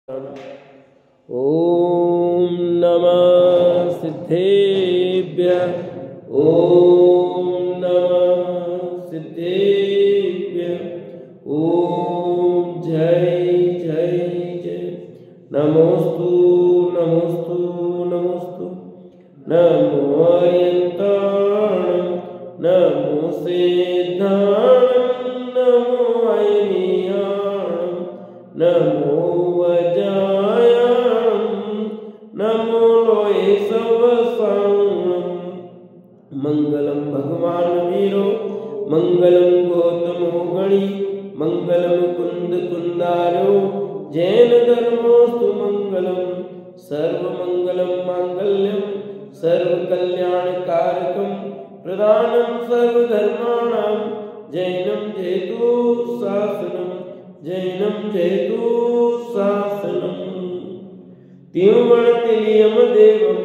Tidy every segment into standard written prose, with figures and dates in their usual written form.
ओम नमः सिद्धेभ्यः। ओम नमः सिद्धेभ्यः। ओम जय जय जय। नमोस्तु नमोस्तु नमोस्तु। नमो अयंताणं नमो सिद्धाणं नमो अयनियाणं नमो वजायाणं नमो लोये सवसाणं। मंगलम भगवान वीरो मंगलम गौतमो गणी मंगलम कुंद कुंदारो जैन धर्मोस्तु मंगलम सर्वमंगलम मांगल्यम सर्वकल्याणकारकम प्रधानम सर्वधर्माणां जैनम जयतु शासनम जैनम जयतु शासनम। त्योमणतिलियम देवम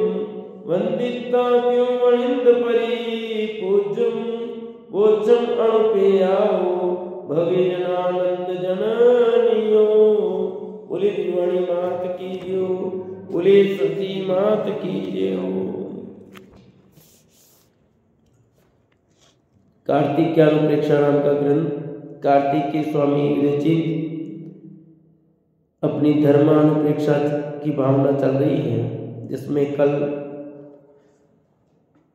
वंदिता त्योमणिंद परी पूज्यम वोचम अणुपेयाओ भविजनानंद जननियो। बोले त्रिवाणी मात की जय, बोले सती मात की जय। कार्तिक के अनुप्रेक्षा नाम का ग्रंथ कार्तिक के स्वामी विरचित अपनी धर्मानुप्रेक्षा की भावना चल रही है, जिसमें कल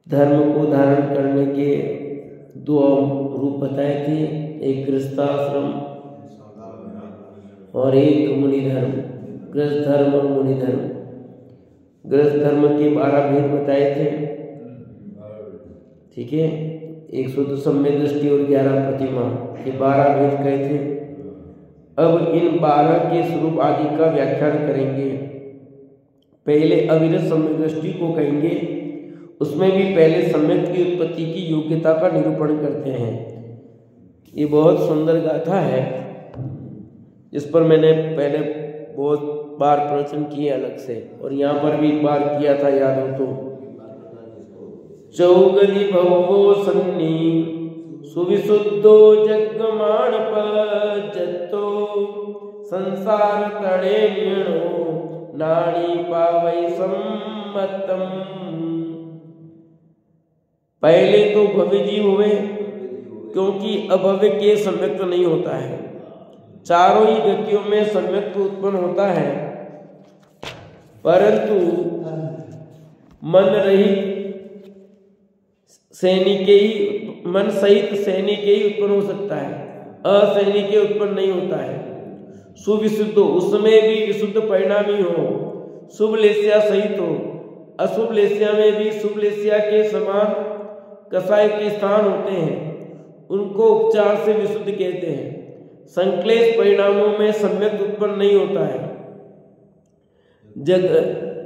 धर्म को धारण करने के दो रूप बताए थे, एक गृहस्थाश्रम और एक मुनि धर्म। गृहस्थ धर्म और मुनि धर्म। गृहस्थ धर्म के 12 भेद बताए थे, ठीक है। 1 शुद्ध सम्य दृष्टि और 11 प्रतिमा, ये 12 भेद कहे थे। अब इन 12 के स्वरूप आदि का व्याख्यान करेंगे। पहले अविरत सम्यक दृष्टि को कहेंगे, उसमें भी पहले सम्यक की उत्पत्ति की योग्यता का निरूपण करते हैं। ये बहुत सुंदर गाथा है, इस पर मैंने पहले बहुत बार प्रवचन किए अलग से, और यहाँ पर भी एक बार किया था, याद हो तो। चौगली भवो सन्नी सुविशुद्धो जगमाण पजतो संसार तड़े नीणो नाणी पावै सम्मतम। पहले तो भव्य जीव हुए, क्योंकि अभव्य के सम्यक्त नहीं होता है। चारों ही गतियों में सम्यक्त उत्पन्न होता है, परंतु मन रहित मन सहित सैनिक ही उत्पन्न हो सकता है, असैनिक उत्पन्न नहीं होता है। सुविशुद्ध, उसमें भी विशुद्ध परिणामी हो, शुभ लेस्या सहित हो, अशुभ लेस्या में भी शुभ लेस्या के समान कसाय के स्थान होते हैं, उनको उपचार से विशुद्ध कहते हैं। संक्लेश परिणामों में सम्यक उत्पन्न नहीं होता है।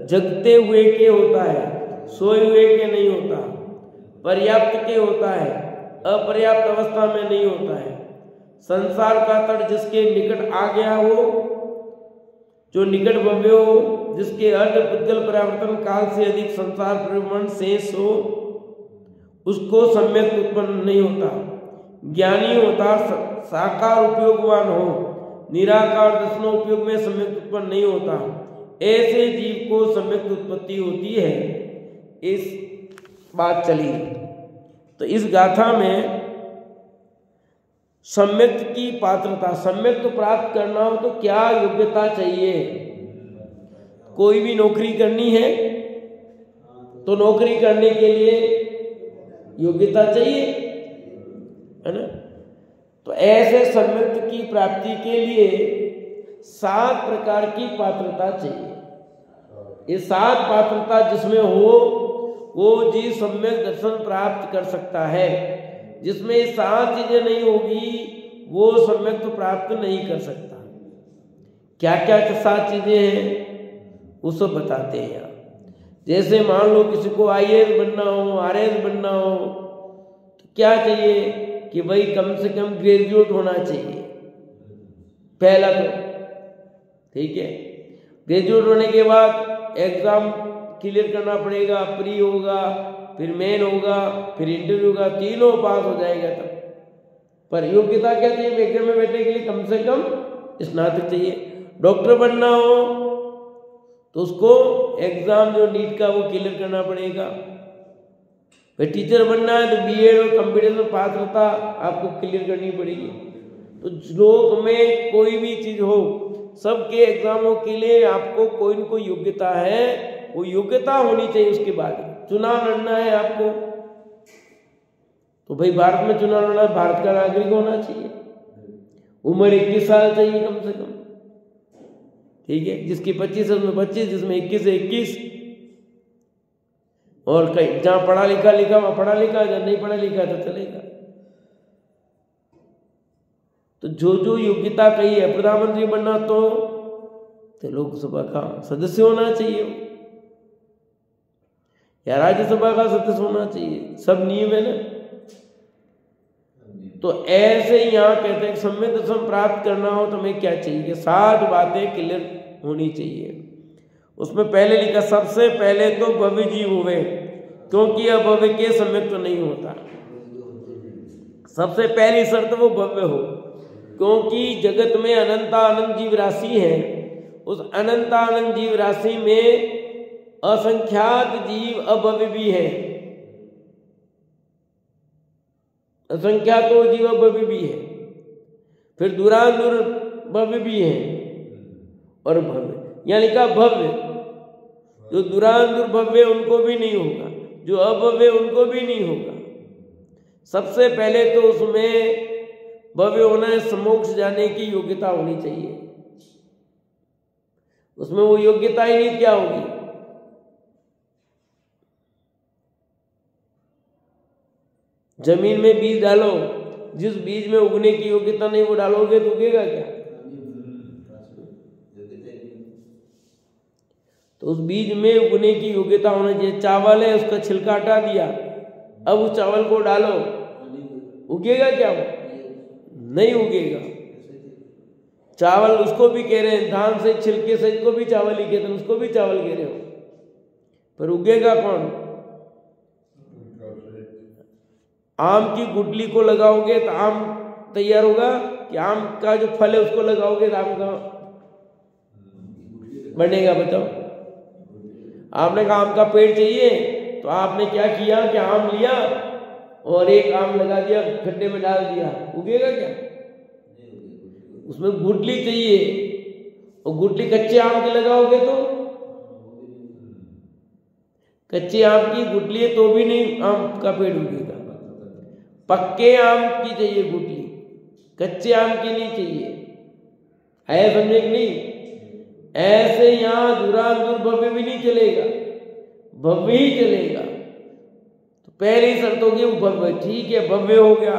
जगते हुए के होता है, सोए हुए के नहीं होता। पर्याप्त के होता है, अपर्याप्त अवस्था में नहीं होता है। संसार का तट जिसके निकट आ गया हो, जो निकट भव्य हो, जिसके अर्ध पुद्गल परावर्तन काल से अधिक संसार परिभ्रमण शेष हो, उसको सम्यक उत्पन्न नहीं होता। ज्ञानी होता साकार उपयोगवान हो, निराकार दर्शनों उपयोग में सम्यक उत्पन्न नहीं होता। ऐसे जीव को सम्यक उत्पत्ति होती है। इस बात चली। तो इस गाथा में सम्यक की पात्रता, सम्यक प्राप्त करना हो तो क्या योग्यता चाहिए। कोई भी नौकरी करनी है तो नौकरी करने के लिए योग्यता चाहिए, है ना। तो ऐसे सम्यक की प्राप्ति के लिए 7 प्रकार की पात्रता चाहिए। ये 7 पात्रता जिसमें हो वो जीव सम्यक दर्शन प्राप्त कर सकता है। जिसमें 7 चीजें नहीं होगी वो सम्यक तो प्राप्त नहीं कर सकता। क्या क्या 7 चीजें हैं वो सब बताते हैं यहाँ। जैसे मान लो किसी को IAS बनना हो, RS बनना हो, तो क्या चाहिए कि भाई कम से कम ग्रेजुएट होना चाहिए, पहला तो, ठीक है। ग्रेजुएट होने के बाद एग्जाम क्लियर करना पड़ेगा, प्री होगा, फिर मेन होगा, फिर इंटरव्यू होगा, तीनों पास हो जाएगा तब। पर योग्यता क्या चाहिए? एग्जाम में बैठने के लिए कम से कम स्नातक चाहिए। डॉक्टर बनना हो तो उसको एग्जाम जो नीट का वो क्लियर करना पड़ेगा। फिर टीचर बनना है तो बीएड और कंप्यूटर में पात्रता आपको क्लियर करनी पड़ेगी। तो लोक में कोई भी चीज हो, सबके एग्जामों के लिए आपको कोई न कोई योग्यता है, वो योग्यता होनी चाहिए। उसके बाद चुनाव लड़ना है आपको, तो भाई भारत में चुनाव लड़ना, भारत का नागरिक होना चाहिए, उम्र 21 साल चाहिए कम से कम, ठीक है। जिसकी 25 उसमें 25, जिसमें 21 है 21, और कहीं जहां पढ़ा लिखा वहां पढ़ा लिखा, जहां नहीं पढ़ा लिखा तो चलेगा। तो जो जो योग्यता कही है, प्रधानमंत्री बनना तो लोकसभा का सदस्य होना चाहिए या राज्यसभा का सदस्य होना चाहिए, सब नियम है ना। तो ऐसे यहाँ कहते हैं सम्यक दर्शन प्राप्त करना हो तो हमें क्या चाहिए, 7 बातें क्लियर होनी चाहिए। उसमें पहले लिखा, सबसे पहले तो भव्य जीव हुए, क्योंकि अभव्य के सम्यक तो नहीं होता। सबसे पहली शर्त वो भव्य हो, क्योंकि जगत में अनंतानंत जीव राशि है। उस अनंतानंत जीव राशि में असंख्यात जीव अभव्य भी है, असंख्यात जीव भव्य भी है, फिर दूरांदूर भव्य भी है और भव्य, यानी का भव्य जो दूरांदूर भव्य उनको भी नहीं होगा, जो अभव्य उनको भी नहीं होगा। सबसे पहले तो उसमें भव्य होना है, मोक्ष जाने की योग्यता होनी चाहिए। उसमें वो योग्यता ही नहीं, क्या होगी? जमीन में बीज डालो, जिस बीज में उगने की योग्यता नहीं वो डालोगे तो उगेगा क्या? तो उस बीज में उगने की योग्यता होना चाहिए। चावल है, उसका छिलका हटा दिया, अब उस चावल को डालो, उगेगा क्या? वो नहीं उगेगा। चावल उसको भी कह रहे हैं, धान से छिलके से को भी चावल ही कहते हैं, उसको भी चावल कह रहे हो, पर उगेगा कौन? आम की गुठली को लगाओगे तो आम तैयार होगा कि आम का जो फल है उसको लगाओगे तो आम का बनेगा? बताओ। आपने कहा आम का पेड़ चाहिए, तो आपने क्या किया कि आम लिया और एक आम लगा दिया, गड्ढे में डाल दिया, उगेगा क्या? उसमें गुठली चाहिए, और गुठली कच्चे आम की लगाओगे तो कच्चे आम की गुठली है तो भी नहीं आम का पेड़ उगेगा। पक्के आम की चाहिए गुठली, कच्चे आम की नहीं चाहिए। है समझे कि नहीं? ऐसे यहां दूरांदूर भव्य भी नहीं चलेगा, भव्य ही चलेगा। तो पहली शर्त होगी वो भव्य, ठीक है, भव्य हो गया।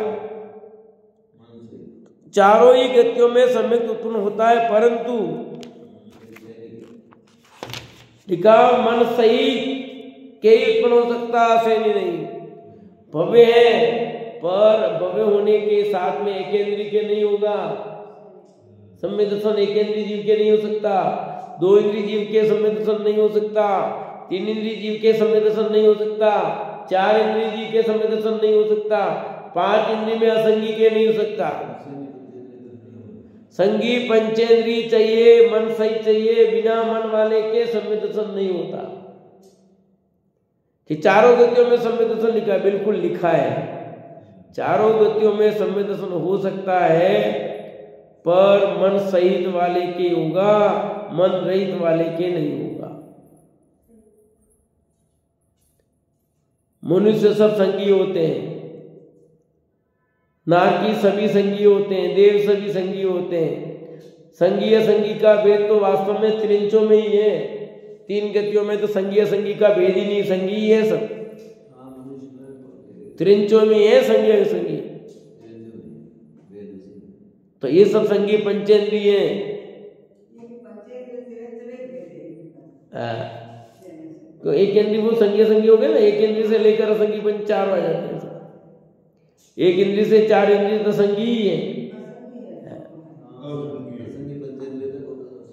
चारों ही गतियों में सम्यक उत्पन्न होता है, परंतु लिखा मन सही के उत्पन्न हो सकता, सही नहीं। भव्य है पर भव्य होने के साथ में एक इंद्रिय के नहीं होगा। सम्यक दर्शन एक इंद्रिय जीव के नहीं हो सकता, 2 इंद्रिय जीव के सम्यक दर्शन नहीं हो सकता, 3 इंद्रिय जीव के सम्यक दर्शन नहीं हो सकता, 4 इंद्रिय जीव के सम्यक दर्शन नहीं हो सकता, 5 इंद्रिय में असंगी के नहीं हो सकता। संगी पंचेंद्रिय चाहिए, मन सही चाहिए, बिना मन वाले के सम्यक दर्शन नहीं होता। कि चारों गतियों में सम्यक दर्शन लिखा है, बिल्कुल लिखा है, चारों गतियों में सम्यक दर्शन हो सकता है, पर मन सहित वाले के होगा, मन रहित वाले के नहीं होगा। मनुष्य सब संगी होते हैं, नारकी सभी संगी होते हैं, देव सभी संगी होते हैं। संगी असंगी का भेद तो वास्तव में त्रिंचों में ही है, 3 गतियों में तो संगी असंगी का भेद ही नहीं, संगी ही है सब। त्रिंचों में है संगी असंगी, तो ये सब संगी पंचेंद्रिय है। तो एक इंद्रिय वो संगी असंगी हो गए ना, एक इंद्रिय से लेकर असंगी पंच 4 आ जाते हैं। एक इंद्रिय से 4 इंद्रिय तो संगी ही है।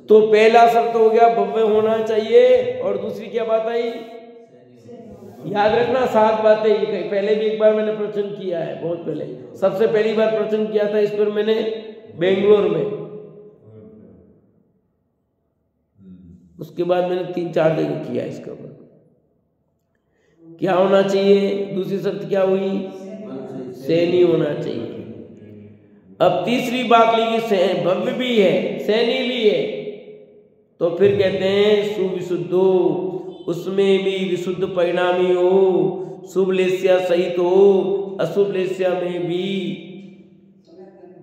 तो पहला शर्त हो गया भव्य होना चाहिए, और दूसरी क्या बात आई? याद रखना 7 बातें ये कही। पहले भी एक बार मैंने प्रवचन किया है, बहुत पहले, सबसे पहली बार प्रवचन किया था इस पर मैंने बेंगलोर में। उसके बाद मैंने 3-4 जगह किया इसका ऊपर। क्या होना चाहिए? दूसरी शर्त क्या हुई? सैनी होना चाहिए। अब तीसरी बात ली कि भव्य भी है, सैनी भी है, तो फिर कहते हैं सुविशुद्धो, उसमें भी विशुद्ध परिणामी हो, शुभ लेस्या सहित हो, अशुभ लेस्या में भी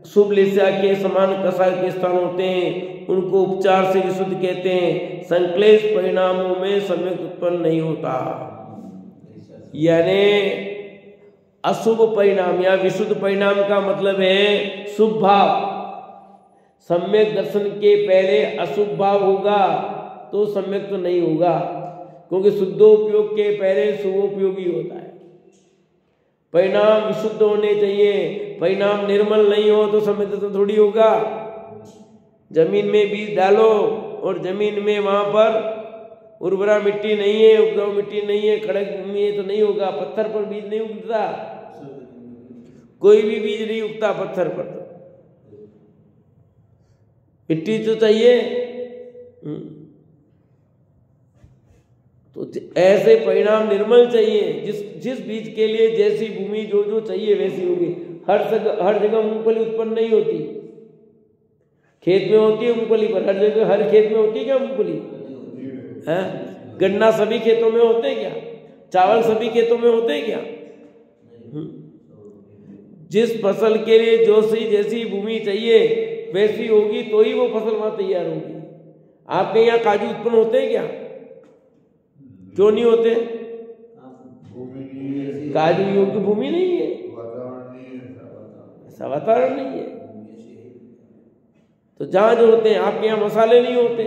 शुभ लेस्या के समान कसाय के स्थान होते हैं, उनको उपचार से विशुद्ध कहते हैं। संक्लेश परिणामों में सम्यक उत्पन्न नहीं होता, यानी अशुभ परिणाम या विशुद्ध परिणाम का मतलब है शुभ भाव। सम्यक दर्शन के पहले अशुभ भाव होगा तो सम्यक तो नहीं होगा, क्योंकि शुद्धोपयोग के पहले शुभोपयोगी होता है। परिणाम विशुद्ध होने चाहिए, परिणाम निर्मल नहीं हो तो सम्यक दर्शन थोड़ी होगा। जमीन में बीज डालो और जमीन में वहां पर उर्वरा मिट्टी नहीं है, उपजाऊ मिट्टी नहीं है, कड़क भूमि है तो नहीं होगा। पत्थर पर बीज नहीं उगता, कोई भी बीज नहीं उगता पत्थर पर, मिट्टी तो चाहिए। तो ऐसे परिणाम निर्मल चाहिए, जिस बीज के लिए जैसी भूमि जो चाहिए वैसी होगी। हर जगह मूंगफली उत्पन्न नहीं होती, खेत में होती है मूंगफली, पर हर खेत में होती है क्या मूंगफली? है गन्ना सभी खेतों में होते हैं क्या? चावल सभी खेतों में होते हैं क्या? जिस फसल के लिए जैसी भूमि चाहिए वैसी होगी तो ही वो फसल वहां तैयार होगी। आपके यहाँ काजू उत्पन्न होते हैं क्या? क्यों नहीं होते? काजू योग्य भूमि नहीं है, ऐसा वातावरण नहीं है। तो जहां जो होते हैं, आपके यहाँ मसाले नहीं होते,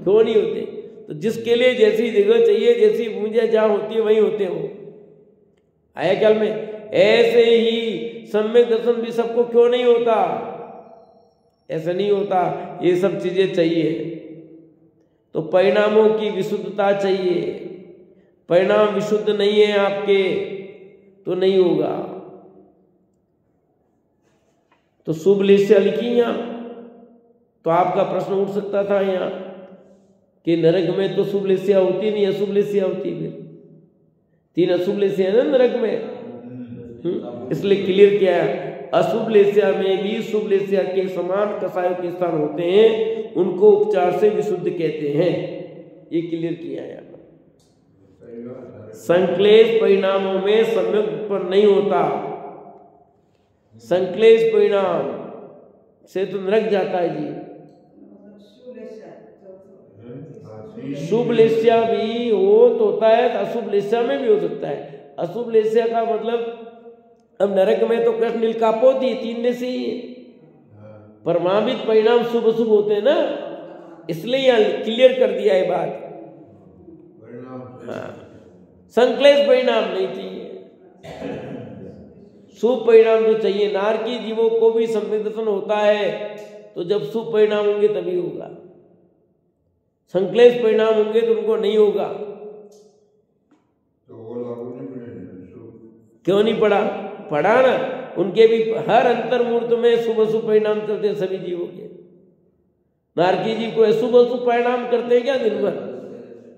क्यों नहीं होते? तो जिसके लिए जैसी जगह चाहिए, जैसी भूमि जहां होती है वहीं होते हो। आया ख्याल में? ऐसे ही सम्यक दर्शन भी सबको क्यों नहीं होता? ऐसा नहीं होता, ये सब चीजें चाहिए। तो परिणामों की विशुद्धता चाहिए। परिणाम विशुद्ध नहीं है आपके तो नहीं होगा। तो शुभ लेस्या लिखी यहाँ, तो आपका प्रश्न उठ सकता था यहाँ कि नरक में तो शुभ लेस्या होती नहीं, अशुभ लेस्या होती है। फिर 3 अशुभ लेस्या है ना नरक में, इसलिए क्लियर किया है। अशुभ लेस्या में भी शुभ लेस्या के समान कसायों के स्थान होते हैं, उनको उपचार से विशुद्ध कहते हैं। ये क्लियर किया है। संक्लेश परिणामों में सम्यक उत्पन्न नहीं होता। संक्लेश परिणाम से तो नरक जाता है जी। शुभ लेस्या भी हो तो होता है, तो अशुभ लेस्या में भी हो सकता है। अशुभ लेस्या का मतलब, अब नरक में तो कृष्ण नीलकापोती 3 में से ही है, पर वहां भी परिणाम शुभ अशुभ होते हैं ना, इसलिए यहाँ क्लियर कर दिया है बात। हाँ, संक्लेश परिणाम नहीं चाहिए, शुभ परिणाम तो चाहिए। नारकी जीवों को भी सम्यक दर्शन होता है, तो जब शुभ परिणाम होंगे तभी होगा। संक्लेश परिणाम होंगे तो उनको नहीं होगा। तो वो लागू नहीं पड़ेगा? क्यों नहीं पड़ा? पड़ा ना, उनके भी हर अंतर मुहूर्त में शुभ अशुभ परिणाम चलते हैं सभी जीवों के। नारकी जी को अशुभ अशुभ परिणाम करते हैं क्या दिन भर?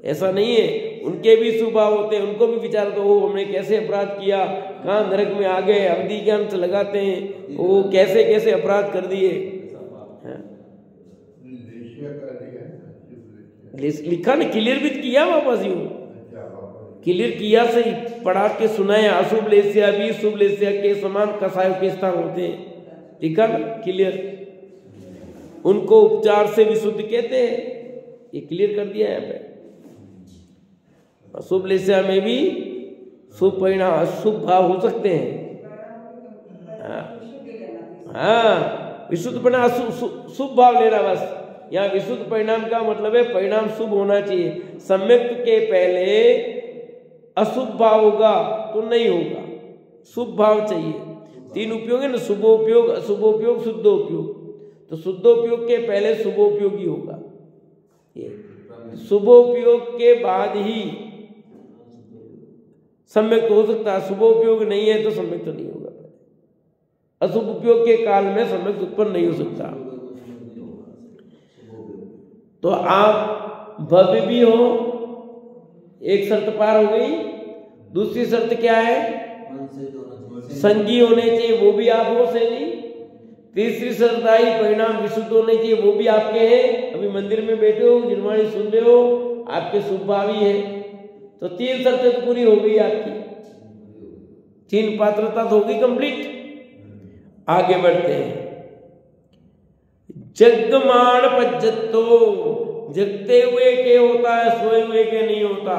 ऐसा नहीं है, उनके भी शुभ होते हैं। उनको भी विचार तो वो हमने कैसे अपराध किया, कहाँ नरक में आ गए, अवधि के अंत लगाते हैं, वो कैसे कैसे अपराध कर दिए। लिखा ना, क्लियर भी किया वापस यूं क्लियर किया, सही पढ़ा के सुनाया। अशुभ लेस्या भी शुभ लेस्या के समान कसायों के स्थान होते हैं, लिखा ना क्लियर। उनको उपचार से विशुद्ध कहते हैं, ये क्लियर कर दिया यहाँ पे। अशुभ लेस्या में भी शुभ परिणाम अशुभ भाव हो सकते हैं। हाँ, विशुद्ध परिणाम शुभ भाव लेना बस। यहाँ विशुद्ध परिणाम का मतलब है परिणाम शुभ होना चाहिए। सम्यक के पहले अशुभ भाव होगा तो नहीं होगा, शुभ भाव चाहिए। 3 उपयोग है ना, शुभोपयोग, अशुभोपयोग, शुद्धोपयोग। तो शुद्धोपयोग के पहले शुभोपयोगी होगा, शुभोपयोग के बाद ही सम्यक तो हो सकता है। शुभोपयोग नहीं है तो सम्यक तो नहीं होगा। अशुभ उपयोग के काल में सम्यक उत्पन्न नहीं हो सकता। तो आप भव्य भी हो, एक शर्त पार हो गई। दूसरी शर्त क्या है? संगी होने चाहिए, वो भी आप हो सही। तीसरी शर्त आई परिणाम विशुद्ध होने चाहिए, वो भी आपके हैं। अभी मंदिर में बैठे हो, निर्वाणी सुन रहे हो, आपके शुभ भावी है। तो 3 शर्तें तो पूरी हो गई आपकी, 3 पात्रता तो होगी कंप्लीट। आगे बढ़ते हैं। जगमान पज्जतो, जगते हुए के होता है, सोए हुए के नहीं होता।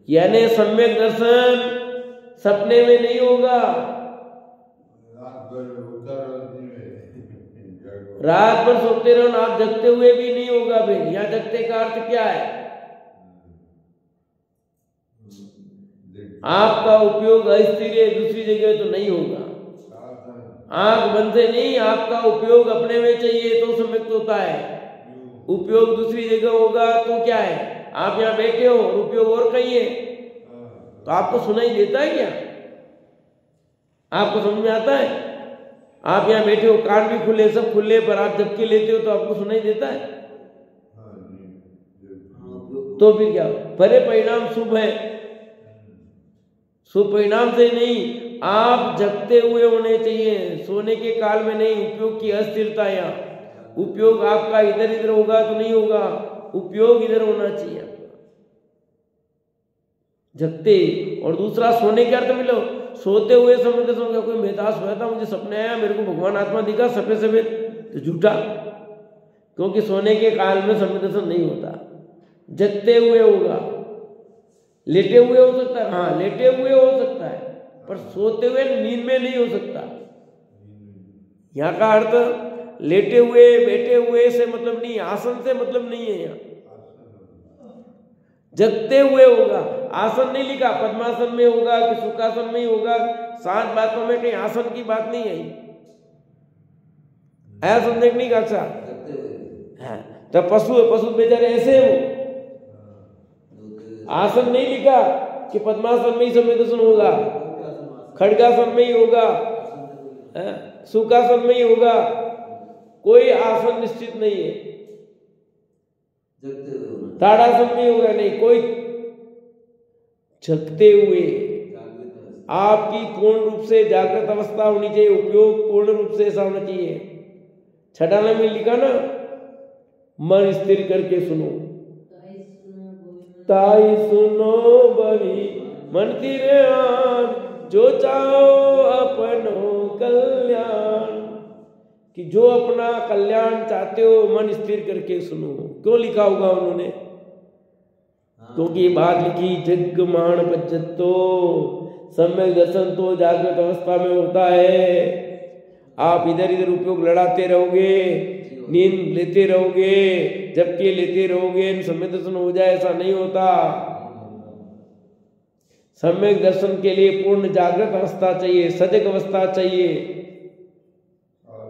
यानी सम्यक दर्शन सपने में नहीं होगा, रात भर सोते रहो ना, आप जगते हुए भी नहीं होगा। फिर यहाँ जगते का अर्थ क्या है? आपका उपयोग अस्थिर है, दूसरी जगह तो नहीं होगा। आंख बंद से नहीं, आपका उपयोग अपने में चाहिए तो सम्यक होता है। उपयोग दूसरी जगह होगा तो क्या है? आप यहाँ बैठे हो और उपयोग और कहीं है, तो आपको सुनाई देता है क्या? आपको समझ में आता है? आप यहाँ बैठे हो, कान भी खुले, सब खुले, पर आप झपके लेते हो तो आपको सुनाई देता है? तो फिर क्या? परे परिणाम शुभ है, शुभ परिणाम से नहीं, आप जगते हुए होने चाहिए, सोने के काल में नहीं। उपयोग की अस्थिरता, यहाँ उपयोग आपका इधर इधर होगा तो नहीं होगा, उपयोग इधर होना चाहिए आपका, जगते। और दूसरा सोने के अर्थ मिलो, सोते हुए समय दर्शन। कोई मेहता सोया था, मुझे सपने आया, मेरे को भगवान आत्मा दिखा सफेद सफेद, तो झूठा, क्योंकि सोने के काल में समय दर्शन नहीं होता, जगते हुए होगा। लेटे हुए हो सकता है, हाँ लेटे हुए हो सकता है, पर सोते हुए नींद में नहीं हो सकता। यहाँ का अर्थ लेटे हुए बैठे हुए से मतलब नहीं, आसन से मतलब नहीं है। यहाँ जगते हुए होगा, आसन नहीं लिखा, पद्मासन में होगा कि सुखासन में ही होगा। 7 बातों में कहीं आसन की बात नहीं आई, ऐसा समझे नहीं का? अच्छा हाँ, तो पशु बेचारे ऐसे हो, आसन नहीं लिखा कि पद्मासन में ही समय दर्शन होगा, खड़गासन में ही होगा, सुखासन में ही होगा, कोई आसन निश्चित नहीं है। ताड़ासन में होगा नहीं, कोई जगते हुए। आपकी पूर्ण रूप से जागृत अवस्था होनी चाहिए, उपयोग पूर्ण रूप से ऐसा होना चाहिए। छठाना में लिखा ना, मन स्थिर करके सुनो, ताई सुनो बही मन तिरयान, जो चाहो अपनो कल्याण। कि जो अपना कल्याण चाहते हो मन स्थिर करके सुनो। क्यों लिखा होगा उन्होंने? क्योंकि ये बात लिखी, जगमान पज्जतो, सम्यक दर्शन तो जागृत अवस्था में होता है। आप इधर इधर उपयोग लड़ाते रहोगे, नींद लेते रहोगे, झपके लेते रहोगे, सम्यक दर्शन हो जाए, ऐसा नहीं होता। सम्यक दर्शन के लिए पूर्ण जागृत अवस्था चाहिए, सजग अवस्था चाहिए।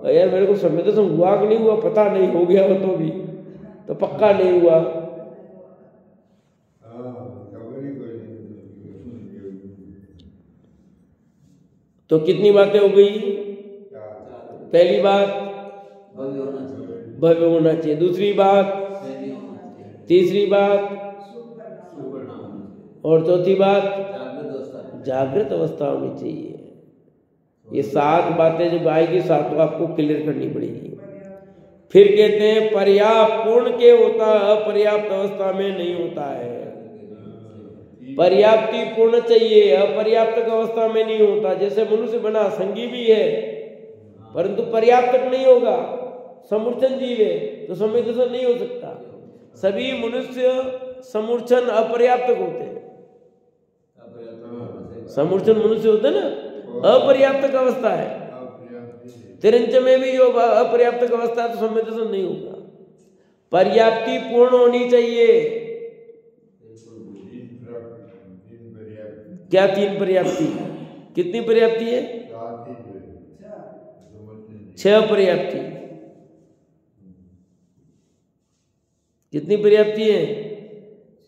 यार मेरे को सम्यक दर्शन हुआ कि नहीं हुआ पता नहीं, हो गया हो तो भी, तो पक्का नहीं हुआ। तो कितनी बातें हो गई? पहली बात भव्य होना चाहिए, दूसरी बात, तीसरी बात, और चौथी बात जागृत अवस्था होनी चाहिए। ये 7 बातें जब आएगी, 7 आपको क्लियर करनी पड़ेगी। फिर कहते हैं पर्याप्त पूर्ण के होता, अपर्याप्त अवस्था में नहीं होता है। पर्याप्ति पूर्ण चाहिए, अपर्याप्त अवस्था में नहीं होता। जैसे मनुष्य बना, संगी भी है, परंतु पर्याप्त नहीं होगा, समूर्छन जीव है, तो सम्यक दर्शन नहीं हो सकता। सभी मनुष्य समूर्छन अपर्याप्त होते हैं। समूर्छन मनुष्य होते ना, अपर्याप्त अवस्था है। तिरंच में भी जो अपर्याप्त अवस्था है, तो सम्यक दर्शन नहीं होगा। पर्याप्ति पूर्ण होनी चाहिए। क्या 3 पर्याप्ति? कितनी पर्याप्ति है? 6 पर्याप्ति। कितनी पर्याप्ति है?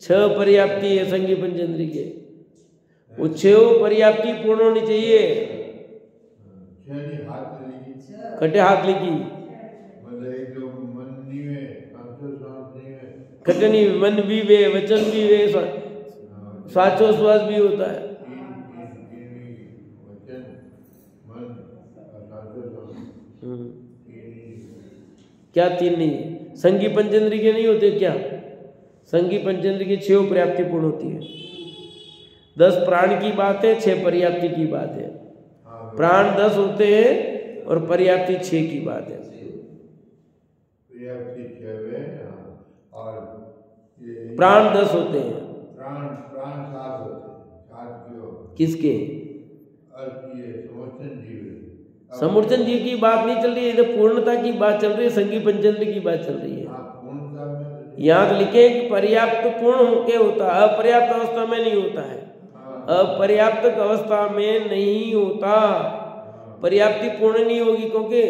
6 पर्याप्ति है संगी पंचेंद्री के। वो 6 पर्याप्ति पूर्ण होनी चाहिए। कटे हाथ लिखी, खटनी मन भी वे, वचन भी वे, श्वासोश्वास भी होता है। क्या तीन नहीं है? संगी पंचेंद्रिय के नहीं होते क्या? संगी पंचेंद्रिय की 6 पर्याप्ति पूर्ण होती है। 10 प्राण की बात है, 6 पर्याप्ति की बात है। प्राण 10 होते हैं और पर्याप्ति 6 की बात है। प्राण 10 होते हैं। प्राण 7 होते हैं। किसके? समूर्चन जीव की बात नहीं चल रही है, इधर पूर्णता की बात चल रही है, संगी पंचेंद्रिय की बात चल रही है। यहाँ तो लिखे कि पर्याप्त पूर्ण होके होता है, अपर्याप्त अवस्था में नहीं होता है। अपर्याप्त अवस्था में नहीं होता, पर्याप्ति पूर्ण नहीं होगी, क्योंकि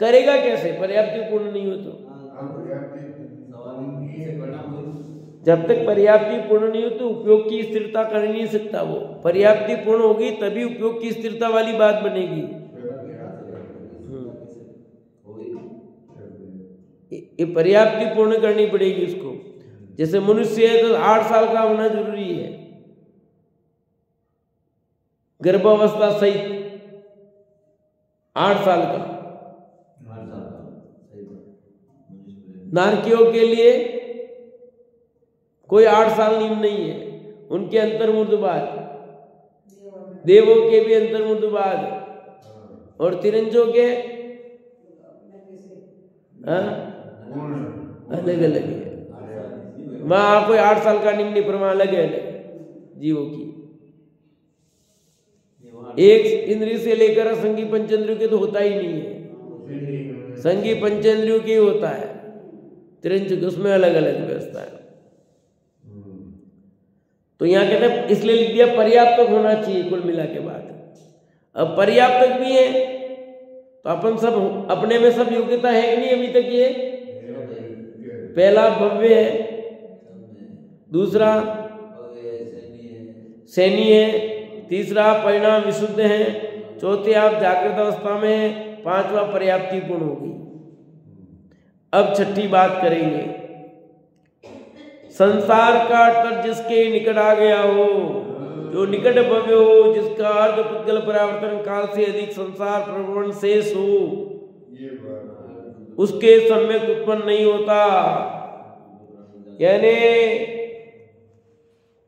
करेगा कैसे? पर्याप्ति पूर्ण नहीं हो तो जब तक पर्याप्ति पूर्ण नहीं हो तो उपयोग की स्थिरता कर नहीं सकता वो। पर्याप्ति पूर्ण होगी तभी उपयोग की स्थिरता वाली बात बनेगी। ये पर्याप्ति पूर्ण करनी पड़ेगी उसको। जैसे मनुष्य है तो 8 साल का होना जरूरी है, गर्भावस्था सहित 8 साल का। नारकियों के लिए कोई 8 साल नियम नहीं है, उनके अंतर्मुर्दबाद, देवों के भी अंतर्मुर्दबाद, और तिरंजों के अलग अलग है। वहां कोई 8 साल का नियम नहीं, पर वहां अलग है जीवों की। एक इंद्रिय से लेकर संगी पंचेंद्रियों के तो होता ही नहीं है, संगी पंचेंद्रियों की होता है, तिरंज उसमें अलग अलग व्यवस्था है। तो यहाँ कहते हैं इसलिए लिख दिया पर्याप्त होना चाहिए कुल मिला के बाद। अब पर्याप्त भी है तो अपन सब अपने में सब योग्यता है कि नहीं अभी तक? ये पहला भव्य है, दूसरा सैनी है, तीसरा परिणाम विशुद्ध है, चौथे आप जागृत अवस्था में, 5वां पर्याप्ति पूर्ण होगी। अब छठी बात करेंगे, संसार का तट जिसके निकट आ गया हो, जो निकट भव्य हो, जिसका अर्ध पुद्गल परावर्तन काल से अधिक संसार प्रवण शेष हो, उसके सम्यक उत्पन्न नहीं होता। यानी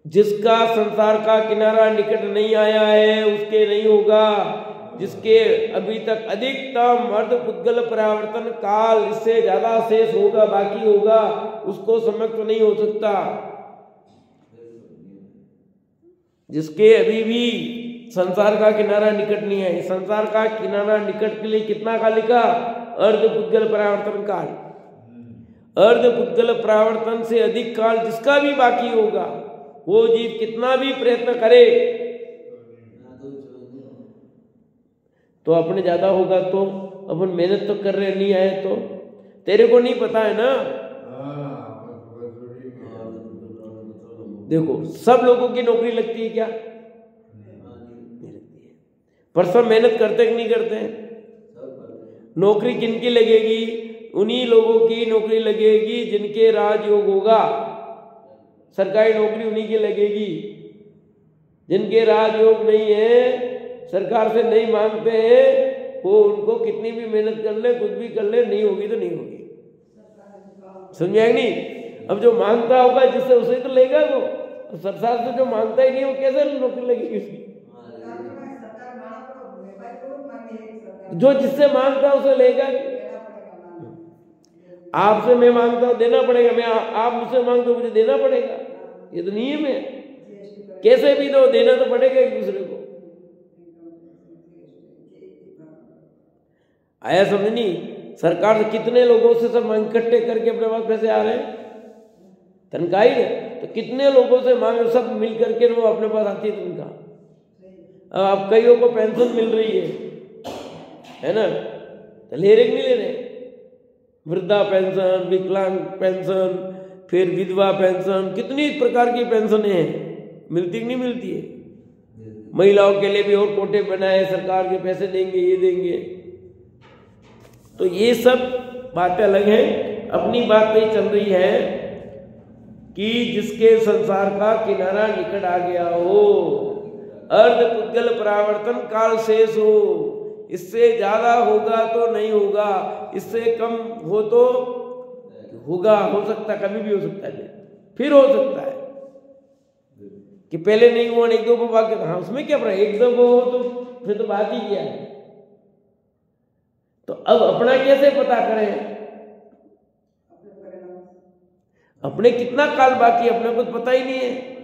जिसका संसार का किनारा निकट नहीं आया है उसके नहीं होगा, जिसके अभी तक अधिकतम अर्ध पुद्गल परावर्तन काल इससे ज्यादा शेष होगा, बाकी होगा, उसको सम्यक तो नहीं हो सकता। जिसके अभी भी संसार का किनारा निकट नहीं है, संसार का किनारा निकट के लिए कितना का लिखा? अर्ध पुद्गल परावर्तन काल। अर्ध पुद्गल परावर्तन से अधिक काल जिसका भी बाकी होगा, वो जीव कितना भी प्रयत्न करे तो अपने ज्यादा होगा। तो अपन मेहनत तो कर रहे नहीं आए तो तेरे को नहीं पता है ना। देखो सब लोगों की नौकरी लगती है क्या? नहीं लगती है, पर सब मेहनत करते कि नहीं करते हैं? नौकरी किनकी लगेगी? उन्हीं लोगों की नौकरी लगेगी जिनके राजयोग होगा। सरकारी नौकरी उन्हीं की लगेगी। जिनके राजयोग नहीं है, सरकार से नहीं मांगते हैं, वो उनको कितनी भी मेहनत कर ले, कुछ भी कर ले, नहीं होगी तो नहीं होगी। समझाएंगे नहीं? अब जो मांगता होगा जिससे उसे तो लेगा वो, सरकार से जो मांगता ही नहीं वो कैसे नौकरी लगेगी उसकी? जो जिससे मांगता उसे लेगा। आपसे मैं मांगता हूं देना पड़ेगा, मैं आप मुझसे मांगते हो मुझे देना पड़ेगा, ये तो नियम है। कैसे भी दो, देना तो पड़ेगा एक दूसरे को। आया समझ नहीं? सरकार से कितने लोगों से सब मांग इकट्ठे करके अपने पास पैसे आ रहे हैं, तनख्वाही है तो कितने लोगों से मांग सब मिल करके वो अपने पास आती है तनख्वाह। अब कईयों को पेंशन मिल रही है ना, तो ले रहे नहीं ले रहे? वृद्धा पेंशन, विकलांग पेंशन, फिर विधवा पेंशन, कितनी प्रकार की पेंशनें हैं, मिलती कि नहीं मिलती है? महिलाओं के लिए भी और कोटे बनाए, सरकार के पैसे देंगे, ये देंगे। तो ये सब बातें अलग हैं, अपनी बात नहीं चल रही है। कि जिसके संसार का किनारा निकट आ गया हो, अर्ध पुद्गल परावर्तन काल शेष हो। इससे ज्यादा होगा तो नहीं होगा, इससे कम हो तो होगा, हो सकता है, कभी भी हो सकता है, फिर हो सकता है कि पहले नहीं हुआ, एक दो बाकी, हाँ उसमें क्या फर्क, एक दो हो तो फिर तो बात ही क्या है। तो अब अपना कैसे पता करें, अपने कितना काल बाकी, अपने को पता ही नहीं है।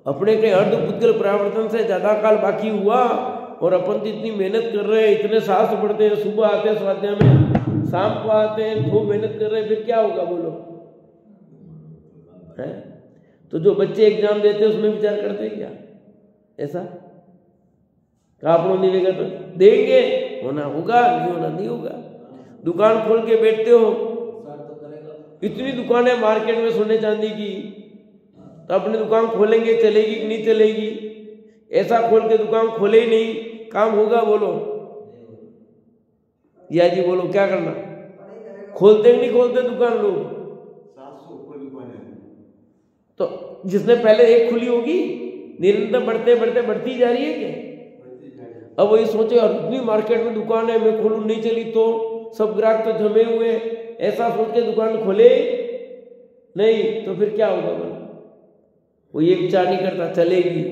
अपने के अर्ध पुद्गल परावर्तन से ज्यादा काल बाकी हुआ और अपन तो इतनी मेहनत कर रहे हैं, इतने शास्त्र पढ़ते हैं, सुबह आते हैं स्वाध्याय में, शाम को आते हैं, खूब मेहनत कर रहे हैं, फिर क्या होगा बोलो है? तो जो बच्चे एग्जाम देते हैं उसमें विचार करते हैं क्या ऐसा, कापड़ों मिलेगा तो देंगे, होना होगा, नहीं होना नहीं होगा। दुकान खोल के बैठते हो, इतनी दुकानें मार्केट में सोने चांदी की, तो अपनी दुकान खोलेंगे, चलेगी कि नहीं चलेगी? ऐसा खोल के दुकान खोले ही नहीं, काम होगा बोलो? या जी बोलो क्या करना, खोलते कि नहीं खोलते दुकान लोग? तो जिसने पहले एक खुली होगी, निरंतर बढ़ते बढ़ते बढ़ती जा रही है क्या? अब वही सोचे और इतनी मार्केट में दुकान है, मैं खोलूं, नहीं चली तो सब ग्राहक तो जमे हुए, ऐसा सोच के दुकान खोले नहीं तो फिर क्या होगा बोलो? वो ये विचार नहीं करता चलेगी,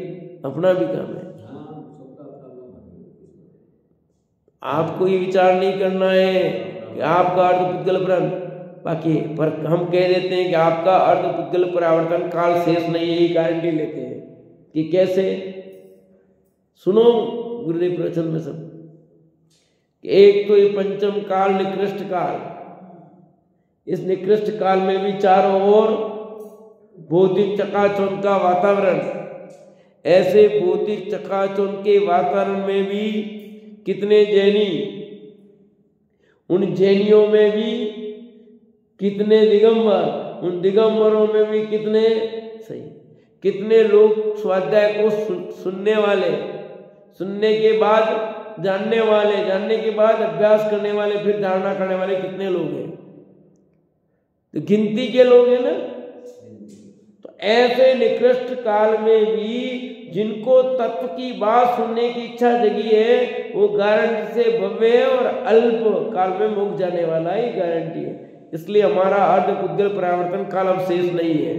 अपना भी काम है। आपको ये विचार नहीं करना है कि आपका अर्ध पुद्गल बाकी, पर हम कह देते हैं कि आपका अर्ध पुद्गल परावर्तन काल शेष नहीं है, यही गारंटी लेते हैं। कि कैसे? सुनो गुरुदेव प्रवचन में सब, एक तो ये पंचम काल निकृष्ट काल, इस निकृष्ट काल में भी चारों ओर भौतिक चकाचौंध का वातावरण, ऐसे भौतिक चकाचौंध के वातावरण में भी कितने जैनी, उन जैनियों में भी कितने दिगंबर, उन दिगंबरों में भी कितने सही, कितने लोग स्वाध्याय को सुनने वाले, सुनने के बाद जानने वाले, जानने के बाद अभ्यास करने वाले, फिर धारणा करने वाले कितने लोग हैं? तो गिनती के लोग हैं ना। तो ऐसे निकृष्ट काल में भी जिनको तत्व की बात सुनने की इच्छा जगी है, वो गारंटी से भव्य है और अल्प काल में मुक जाने वाला ही गारंटी है। इसलिए हमारा अर्ध पुद्गल परावर्तन काल अब शेष नहीं है,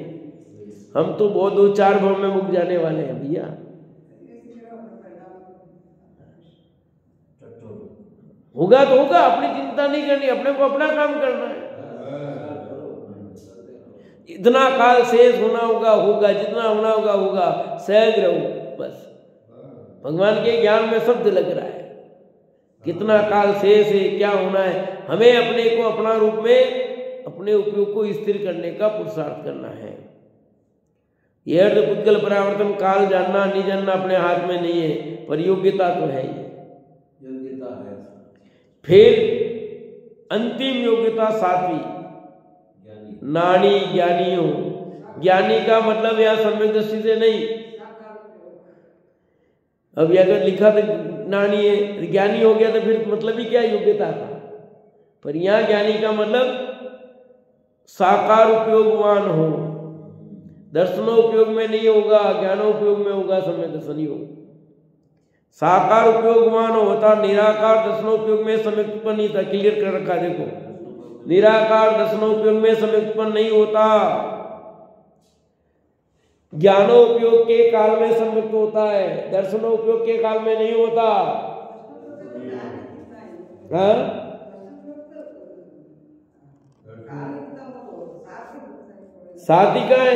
हम तो बहुत 2-4 भव में मुक जाने वाले हैं भैया। होगा तो होगा, अपनी चिंता नहीं करनी, अपने को अपना काम करना है। इतना काल शेष होना होगा होगा, जितना होना होगा होगा, सहज रहो बस। भगवान के ज्ञान में शब्द लग रहा है, कितना काल शेष है, क्या होना है, हमें अपने को अपना रूप में अपने उपयोग को स्थिर करने का पुरुषार्थ करना है। यह अर्ध पुद्गल परावर्तन काल जानना नहीं जानना अपने हाथ में नहीं है, पर योग्यता तो है ही, योग्यता है। फिर अंतिम योग्यता 7वीं, नानी ज्ञानी हो। ज्ञानी का मतलब यहां सम्यक दृष्टि से नहीं, अब अगर लिखा तो नानी है, ज्ञानी हो गया तो फिर मतलब ही क्या योग्यता का। पर यहां ज्ञानी का मतलब साकार उपयोगवान हो, दर्शनोपयोग में नहीं होगा, ज्ञानोपयोग में होगा, सम्यक दर्शन योग। साकार उपयोगवान होता, निराकार दर्शनोपयोग में सम्यक उत्पन्न नहीं था। क्लियर कर रखा देखो, निराकार दर्शनोपयोग में सम्यक उत्पन्न नहीं होता, ज्ञानोपयोग के काल में सम्यक होता है, दर्शनोपयोग के काल में नहीं होता। साथ ही का है,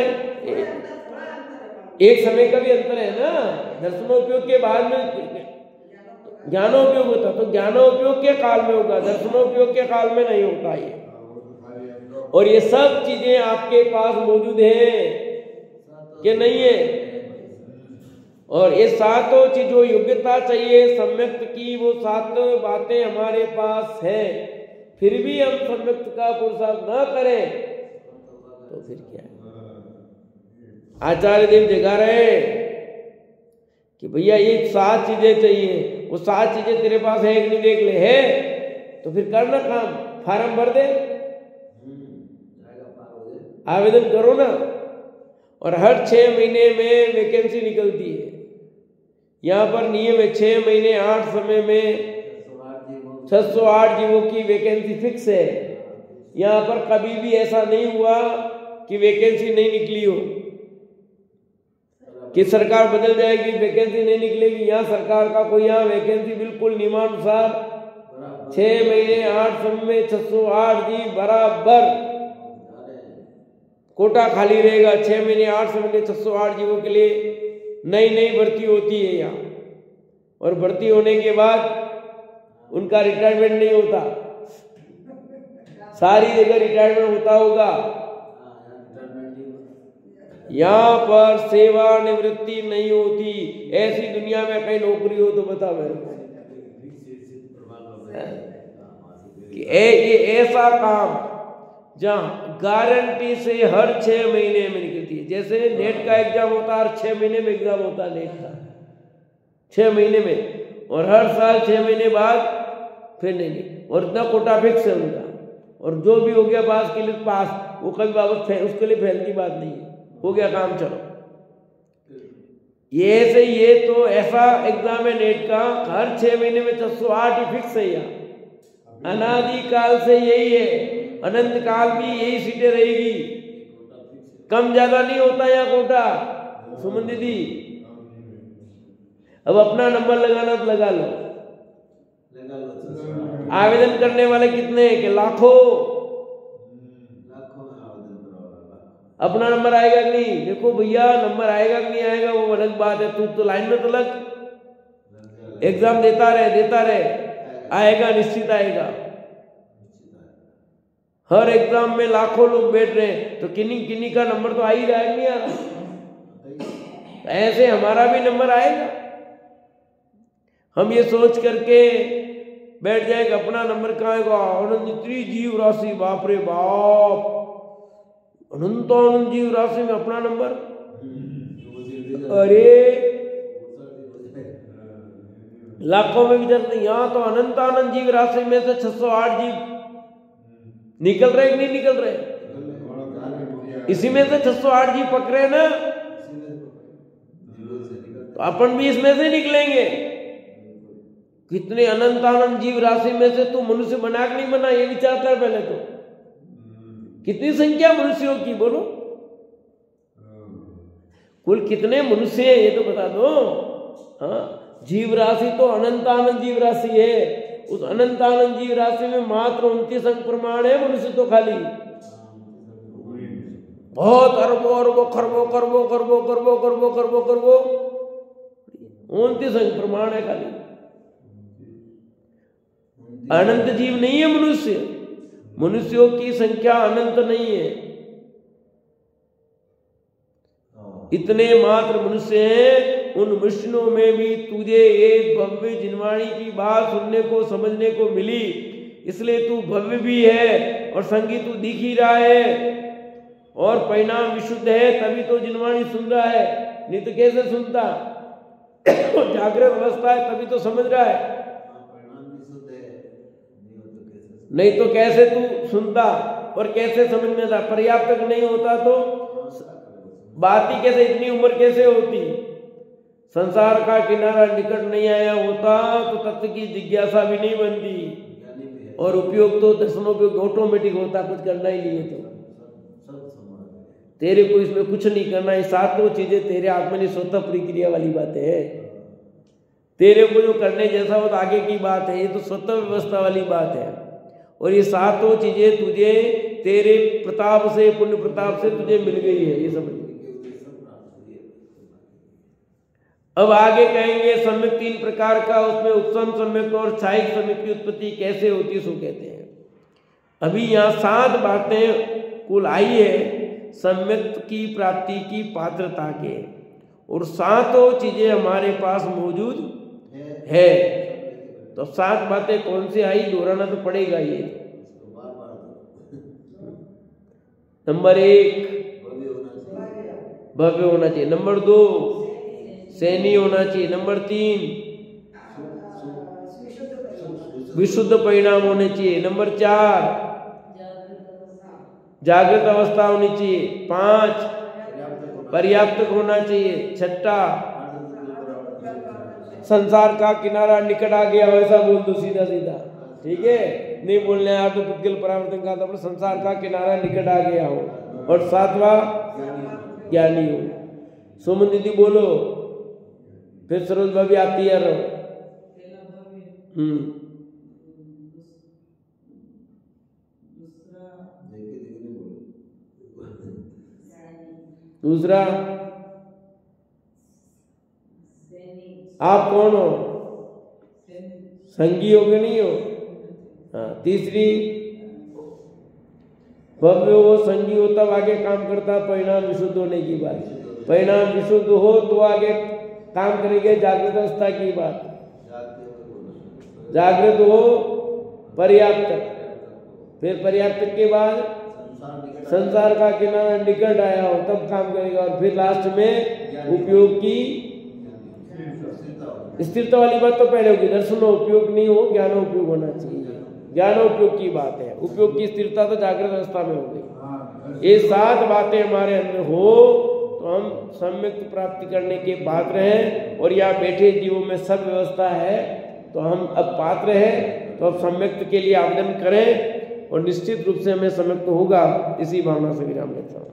एक समय का भी अंतर है ना। दर्शनोपयोग के बाद में ज्ञानोपयोग होता, तो ज्ञानोपयोग के काल में होगा, दर्शनोपयोग के काल में नहीं होता ये। और ये सब चीजें आपके पास मौजूद है कि नहीं है? और ये सातों चीजों योग्यता चाहिए सम्यक्त की, वो 7 बातें हमारे पास है, फिर भी हम सम्यक्त का पुरुषार्थ न करें तो फिर क्या है? आचार्य देव दिखा रहे कि भैया ये 7 चीजें चाहिए, वो 7 चीजें तेरे पास है कि नहीं देख ले, है तो फिर करना काम, फार्म भर दे, आवेदन करो ना। और हर 6 महीने में वैकेंसी निकलती है। यहाँ पर नियम है 6 महीने 8 समय में 608 जीवों की वैकेंसी फिक्स है। यहाँ पर कभी भी ऐसा नहीं हुआ कि वैकेंसी नहीं निकली हो, कि सरकार बदल जाएगी वैकेंसी नहीं निकलेगी। यहाँ सरकार का कोई यहाँ वैकेंसी बिल्कुल नियमानुसार 6 महीने 8 समय में 608 जीव बराबर कोटा खाली रहेगा। 6 महीने 8 समय में 608 जीवों के लिए नई भर्ती होती है यहाँ। और भर्ती होने के बाद उनका रिटायरमेंट नहीं होता, सारी जगह रिटायरमेंट होता होगा। यहाँ पर सेवानिवृत्ति नहीं होती। ऐसी दुनिया में कहीं नौकरी हो तो बता मेरे को कि ये ऐसा काम जहाँ गारंटी से हर 6 महीने में निकलती है। जैसे नेट का एग्जाम होता है, हर 6 महीने में एग्जाम होता है नेट का, 6 महीने में, और हर साल 6 महीने बाद फिर नहीं। और इतना कोटा फिक्स है उनका। और जो भी हो गया पास के लिए पास, वो कभी वापस उसके लिए फेल की बात नहीं है, हो गया काम चलो। ये तो ऐसा एग्जाम है नेट का, हर 6 महीने में 608 ही फिक्स है। यहाँ अनादि काल से यही है, अनंत काल भी यही सीटें रहेगी, कम ज्यादा नहीं होता यहाँ कोटा। सुमन दीदी अब अपना नंबर लगाना तो लगा लो। आवेदन करने वाले कितने हैं कि लाखों अपना नंबर आएगा कि नहीं? देखो भैया नंबर आएगा कि नहीं आएगा वो अलग बात है, तू तो लाइन में तो लग, एग्जाम देता रहे, आएगा, निश्चित आएगा। हर एग्जाम में लाखों लोग बैठ रहे हैं तो किन्हीं का नंबर तो आ ही रहा है, नहीं आ रहा। ऐसे हमारा भी नंबर आएगा। हम ये सोच करके बैठ जाएगा अपना नंबर कहाँ आएगा, अनंत जीव राशि, बाप रे बाप, अनंत जीव राशि में अपना नंबर। अरे लाखों में भी जरूरत नहीं, यहाँ तो अनंत जीव राशि में से 608 जीव निकल रहे कि नहीं निकल रहे? इसी में से 608 जीव पकड़े ना, तो अपन भी इसमें से निकलेंगे। कितने अनंत जीव राशि में से तू मनुष्य बना कि नहीं बना, ये विचार कर पहले तो। कितनी संख्या मनुष्यों की बोलो, कुल कितने मनुष्य है ये तो बता दो। हाँ, जीव राशि तो अनंत जीव राशि है। उस अनंत जीव राशि में मात्र 29 अंक प्रमाण है मनुष्य तो खाली। बहुत अरबों खरबों 29 अंक प्रमाण है खाली। अनंत जीव नहीं है मनुष्य, मनुष्यों की संख्या अनंत नहीं है, इतने मात्र मनुष्य हैं। उन मनुष्यों में भी तुझे एक भव्य जिनवाणी की बात सुनने को समझने को मिली, इसलिए तू भव्य भी है और संगीत तू दिख ही रहा है और परिणाम विशुद्ध है, तभी तो जिनवाणी सुन रहा है, नहीं तो कैसे सुनता। जागृत अवस्था है तभी तो समझ रहा है, नहीं तो कैसे तू सुनता और कैसे समझ में आता। पर्याप्त नहीं होता तो बात ही कैसे, इतनी उम्र कैसे होती। संसार का किनारा निकट नहीं आया होता तो तत्व की जिज्ञासा भी नहीं बनती, और उपयोग तो दसमों ऑटोमेटिक होता, कुछ करना ही नहीं है। तो तेरे को इसमें कुछ नहीं करना है, सातों चीजें तेरे आत्मा ने स्वतः प्रक्रिया वाली बातें है। तेरे को जो करने जैसा हो तो आगे की बात है, ये तो स्वतः व्यवस्था वाली बात है। और ये सातों चीजें तुझे तेरे प्रताप से, पुण्य प्रताप से तुझे मिल गई है, ये समझ। अब आगे कहेंगे सम्यक 3 प्रकार का, उसमें उपसम सम्यक और छायिक सम्यक की उत्पत्ति कैसे होती है सो कहते हैं। अभी यहाँ 7 बातें कुल आई है सम्यक की प्राप्ति की पात्रता के, और 7 चीजें हमारे पास मौजूद है। तो 7 बातें कौन सी आई, दोहराना तो पड़ेगा ये। नंबर 1 भव्य होना चाहिए, नंबर 2 सैनी होना चाहिए, नंबर 3 विशुद्ध परिणाम होने चाहिए, नंबर 4 जागृत अवस्था होनी चाहिए। 5 पर्याप्त होना चाहिए। 6 संसार का किनारा निकट आ गया, वैसा बोल दो सीधा सीधा, ठीक है, नहीं बोलने आया तो पुद्गल परावर्तन का तो संसार का किनारा निकट आ गया हो। और 7वां ज्ञानी हो। सुमन दीदी बोलो, फिर सरोज भाभी आती है। दूसरा आप कौन हो? संगी हो कि नहीं हो? हाँ। तीसरी भव्य हो, संगी हो तब आगे काम करता, परिणाम विशुद्ध होने की बात। परिणाम विशुद्ध हो तो आगे काम करेंगे जागृत अवस्था की बात। जागृत हो पर्याप्त, फिर पर्याप्त के बाद संसार का किनारा निकट आया हो तब काम करेगा। और फिर लास्ट में उपयोग की स्थिरता वाली बात तो पहले होगी। दर्शन उपयोग नहीं हो, ज्ञान उपयोग होना चाहिए। ज्ञान उपयोग की बात है, उपयोग की स्थिरता तो जागृत अवस्था में होगी। ये 7 बातें हमारे अंदर हो तो हम सम्यक प्राप्ति करने के पात्र हैं। और यहाँ बैठे जीवों में सब व्यवस्था है तो हम अब पात्र हैं, तो अब सम्यक के लिए आवेदन करें और निश्चित रूप से हमें सम्यक होगा। इसी भावना से विराम लेता हूँ।